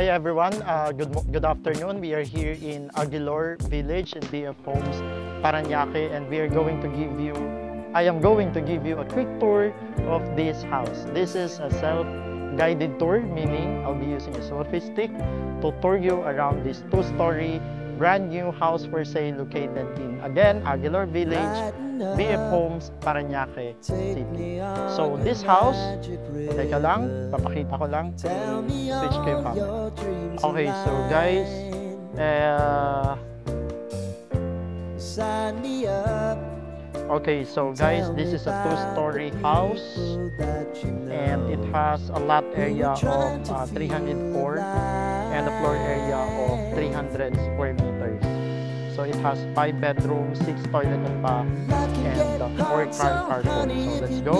everyone. Good afternoon. We are here in Aguilor Village in BF Homes, Parañaque, and I am going to give you a quick tour of this house. This is a self-guided tour, meaning I'll be using a selfie stick to tour you around this two-story brand new house for sale located in, again, Aguilor Village, BF Homes, Parañaque City. So this house, teka lang, papakita ko lang, switch ko yung camera. Okay, so guys, this is a two-story house and it has a lot area of 304 and a floor area of 300 square meters. So it has 5 bedrooms, 6 toilet and bath, and 4-car carport. So let's go.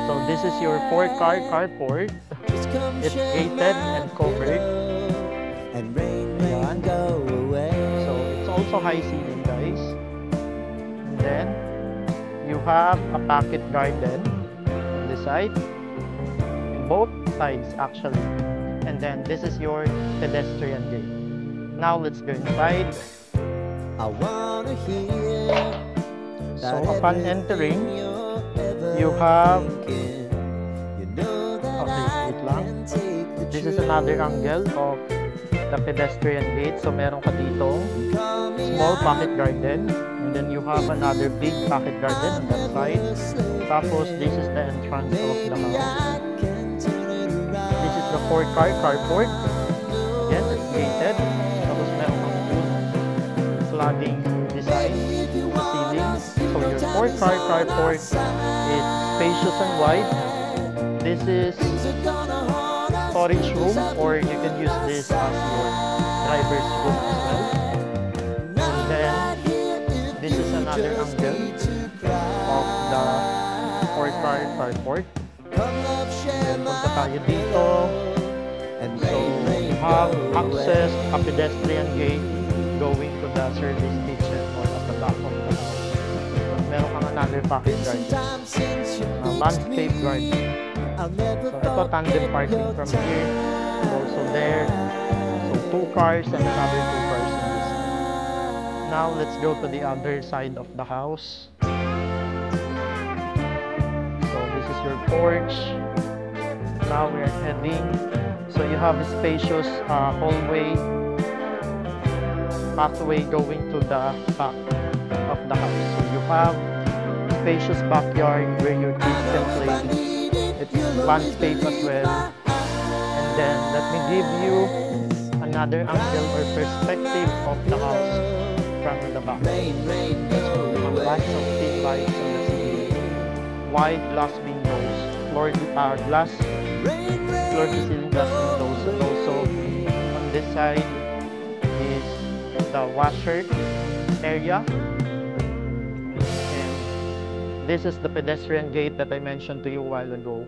So this is your 4-car carport. It's gated and covered. Ayan. So it's also high ceiling, guys. And then you have a pocket garden on the side, both sides actually. And then this is your pedestrian gate. Now let's go inside. So upon entering, you have wait lang. This is another angle of the pedestrian gate. So meron ka dito small pocket garden, and then you have another big pocket garden on that side. Tapos this is the entrance of the house. This is the 4-car carport. Again, it's gated. Tapos meron kang sliding design sa ceiling. So your 4-car carport is spacious and wide. This is storage room, or you can use this as your driver's room as well. And then this is another angle of the 4-car carport. Then punta tayo dito. And so you have access a pedestrian gate going to the service kitchen or at the back of the house. Meron kang another pocket garden, landscape garden. So ito tandem parking from here, also there. So 2 cars and another 2 cars on this side. Now let's go to the other side of the house. So this is your porch. Now we are heading. So you have a spacious hallway, pathway going to the back of the house. So you have spacious backyard where your kids can play. It's landscape as well. And then let me give you another angle or perspective of the house from the back. So you have lots of thin lights on the ceiling, wide glass windows, floor to ceiling glass windows, and also on this side is the washer area. And this is the pedestrian gate that I mentioned to you a while ago.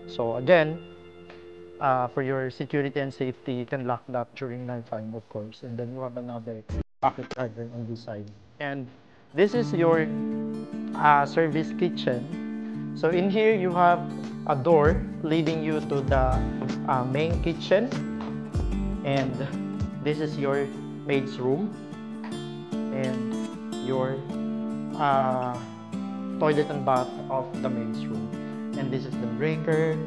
So again, for your security and safety, you can lock that during nighttime, of course. And then you have another pocket garden on this side. And this is your service kitchen. So in here you have a door leading you to the main kitchen, and this is your maid's room and your toilet and bath of the maid's room. And this is the breaker.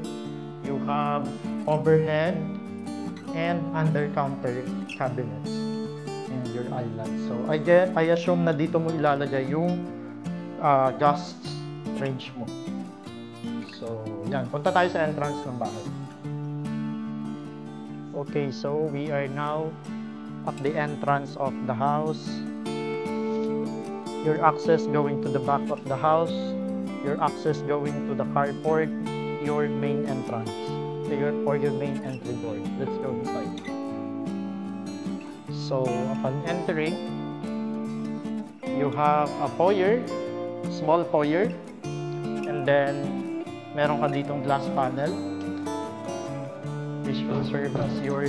You have overhead and under counter cabinets and your island. So again, I assume na dito mo ilalagay yung gas range mo. So, yan. Punta tayo sa entrance ng bahay. Okay, so we are now at the entrance of the house. Your access going to the back of the house. Your access going to the carport. Your main entrance. Or your main entry door. Let's go inside. So, upon entering, you have a foyer. Small foyer. And then, meron ka ditong glass panel. This will serve as your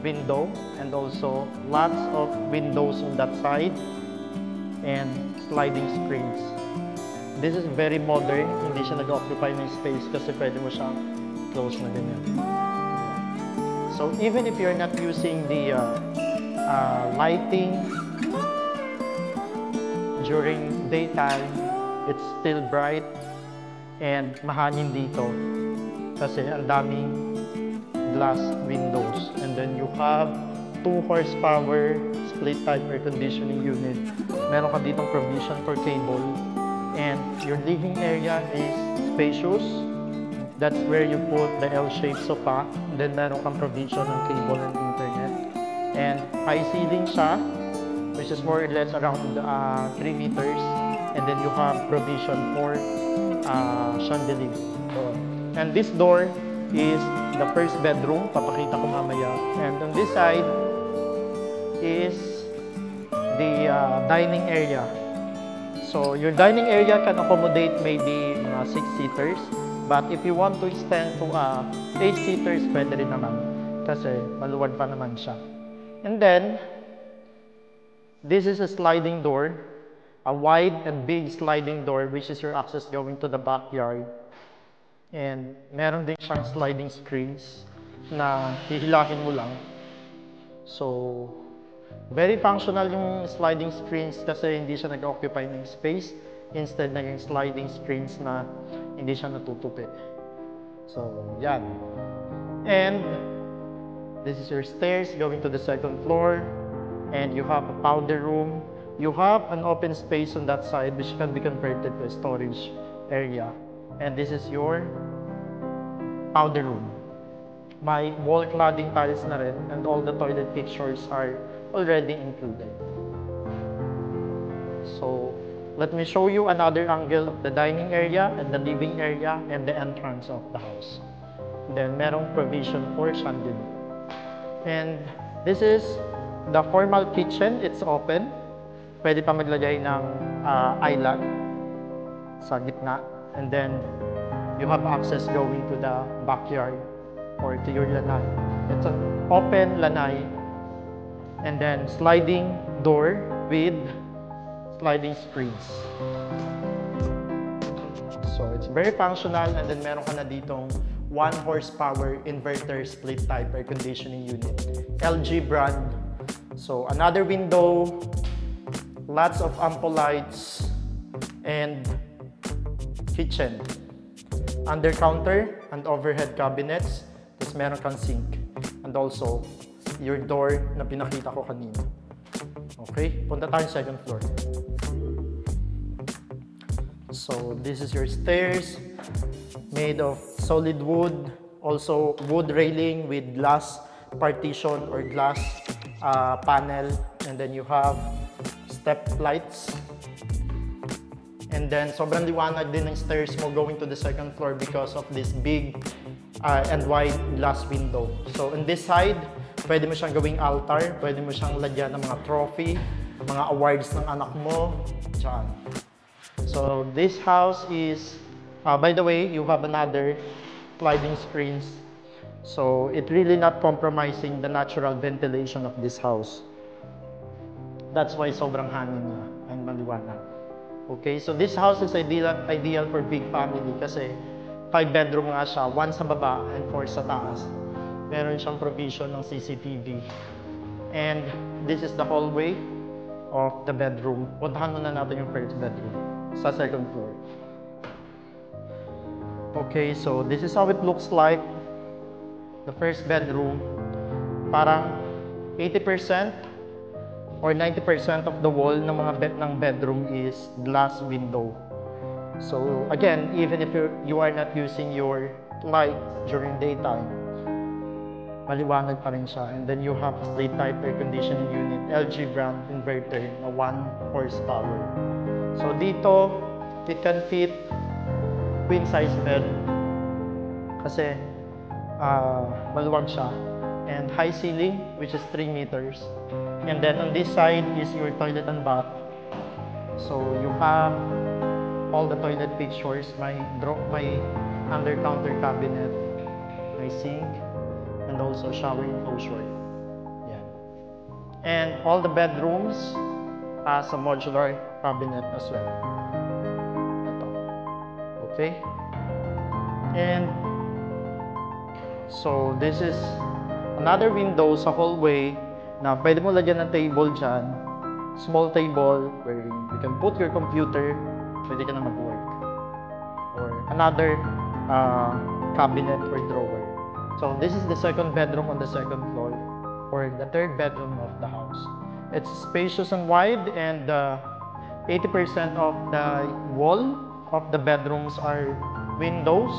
window, and also lots of windows on that side and sliding screens. This is very modern, hindi siya nag-occupy ng space kasi pwede mo siyang close na ganyan. So even if you're not using the lighting during daytime, it's still bright and mahangin dito kasi ang daming glass windows. And then you have 2 horsepower split type air conditioning unit. Meron ka ditong provision for cable, and your living area is spacious. That's where you put the L-shaped sofa. And then meron kang provision ng cable and internet. And high ceiling siya, which is more or less around 3 meters. And then you have provision for chandelier. And this door is the first bedroom. Papakita ko mamaya. And on this side is the dining area. So your dining area can accommodate maybe 6 seaters. But if you want to extend to 8 seaters, pwede rin naman. Kasi maluwag pa naman siya. And then, this is a sliding door. A wide and big sliding door, which is your access going to the backyard. And meron din siyang sliding screens na hihilahin mo lang. So, very functional yung sliding screens kasi hindi siya nag-occupy ng space. Instead na yung sliding screens na hindi siya natutupi. So, yan. And this is your stairs going to the 2nd floor. And you have a powder room. You have an open space on that side which can be converted to a storage area. And this is your powder room. May wall cladding tiles na rin, and all the toilet fixtures are already included. So, let me show you another angle of the dining area and the living area and the entrance of the house. Then, merong provision for chandelier. And this is the formal kitchen. It's open. Pwede pa maglagay ng island sa gitna. And then, you have access going to the backyard or to your lanai. It's an open lanai. And then, sliding door with sliding screens. So, it's very functional, and then meron ka na ditong 1 horsepower inverter split type air conditioning unit. LG brand. So, another window, lots of ample lights, and kitchen. Under counter and overhead cabinets, tapos meron kang sink. And also, your door na pinakita ko kanina. Okay, punta tayo sa 2nd floor. So, this is your stairs made of solid wood, also wood railing with glass partition or glass panel, and then you have step lights. And then, sobrang liwanag din ng stairs mo going to the 2nd floor because of this big and wide glass window. So, on this side, pwede mo siyang gawing altar, pwede mo siyang lagyan ng mga trophy, mga awards ng anak mo, dyan. So, this house is, by the way, you have another sliding screens. So, it really not compromising the natural ventilation of this house. That's why sobrang hangin na and maliwanag. Okay, so this house is ideal for big family kasi 5 bedroom nga siya, 1 sa baba and 4 sa taas. Meron siyang provision ng CCTV. And this is the hallway of the bedroom. Puntahan muna natin yung 1st bedroom sa 2nd floor. Okay, so this is how it looks like. The 1st bedroom. Parang 80% or 90% of the wall ng mga bedroom is glass window. So again, even if you are not using your light during daytime, maliwanag pa rin siya. And then you have a slate type air conditioning unit, LG brand inverter na 1 horsepower. So dito, it can fit queen size bed kasi maluwag siya. And high ceiling, which is 3 meters. And then on this side is your toilet and bath. So you have all the toilet fixtures, my under counter cabinet, my sink, and also shower enclosure. Yeah. And all the bedrooms has a modular cabinet as well. Ito. Okay. And so this is another window sa hallway na pwede mo lagyan ng table dyan. Small table where you can put your computer, pwede ka na mag-work. Or another cabinet or drawer. So this is the second bedroom on the second floor, or the third bedroom of the house. It's spacious and wide, and 80% of the wall of the bedrooms are windows,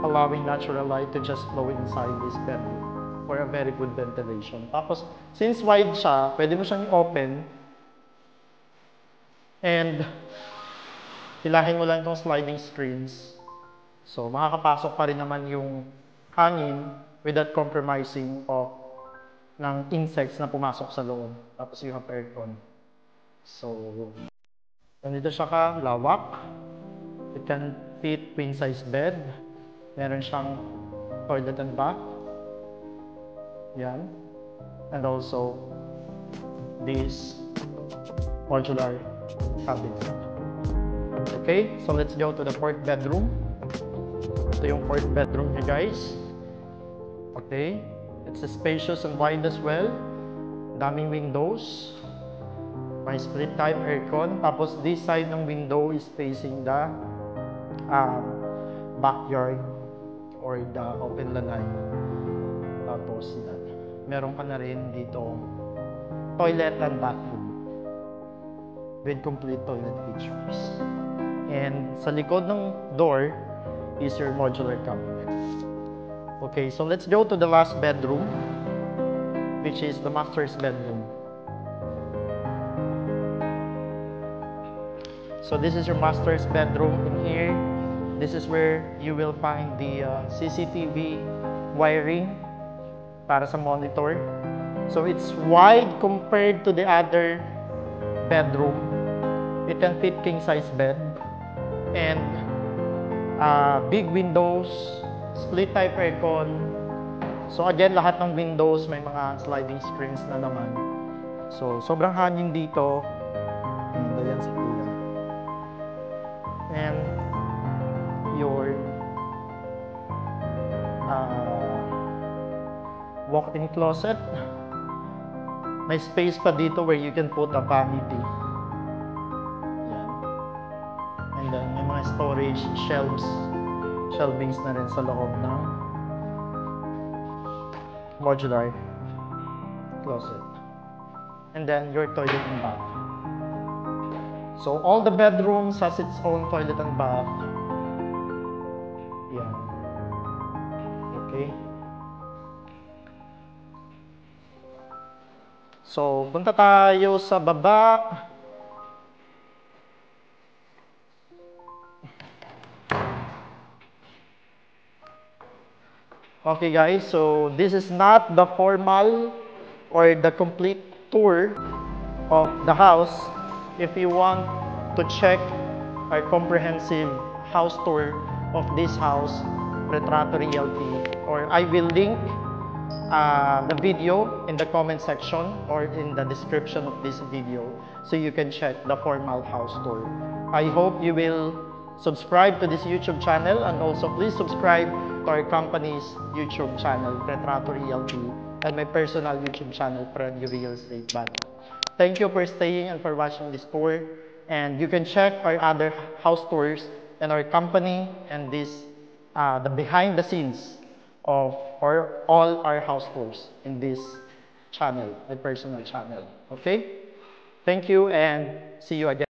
allowing natural light to just flow inside this bedroom for a very good ventilation. Tapos, since wide siya, pwede mo siyang open, and hilahin mo lang itong sliding screens. So, makakapasok pa rin naman yung hangin without compromising ng insects na pumasok sa loob. Tapos you have aircon. So, nandito siya lawak. It can fit queen size bed. Meron siyang toilet and bath. Yan. And also, this modular cabinet. Okay, so let's go to the fourth bedroom. Ito yung fourth bedroom niya, guys. Okay, it's spacious and wide as well. Daming windows. May split type aircon. Tapos this side ng window is facing the backyard or the open lanai. Tapos yan. Meron ka na rin dito toilet and bathroom with complete toilet features. And sa likod ng door is your modular cabinet. Okay, so let's go to the last bedroom, which is the master's bedroom. So this is your master's bedroom. In here, this is where you will find the CCTV wiring para sa monitor. So it's wide compared to the other bedroom. It can fit king size bed, and big windows, split type aircon. So again, lahat ng windows may mga sliding screens na naman. So sobrang hangin dito. Ayan si Kuya. And your walk-in closet. May space pa dito where you can put a vanity. Yan. And then may mga storage shelvings na rin sa loob ng modular closet. And then your toilet and bath. So all the bedrooms has its own toilet and bath. Yan. Okay. So, punta tayo sa baba. Okay guys, so this is not the formal or the complete tour of the house. If you want to check our comprehensive house tour of this house, Retrato Realty, or I will link the video in the comment section or in the description of this video, so you can check the formal house tour. I hope you will subscribe to this YouTube channel, and also please subscribe to our company's YouTube channel, Retrato Realty, and my personal YouTube channel, Preview Real Estate Band. Thank you for staying and for watching this tour, and you can check our other house tours and our company and this the behind the scenes of all our house tours in this channel, my personal channel. Okay? Thank you, and see you again.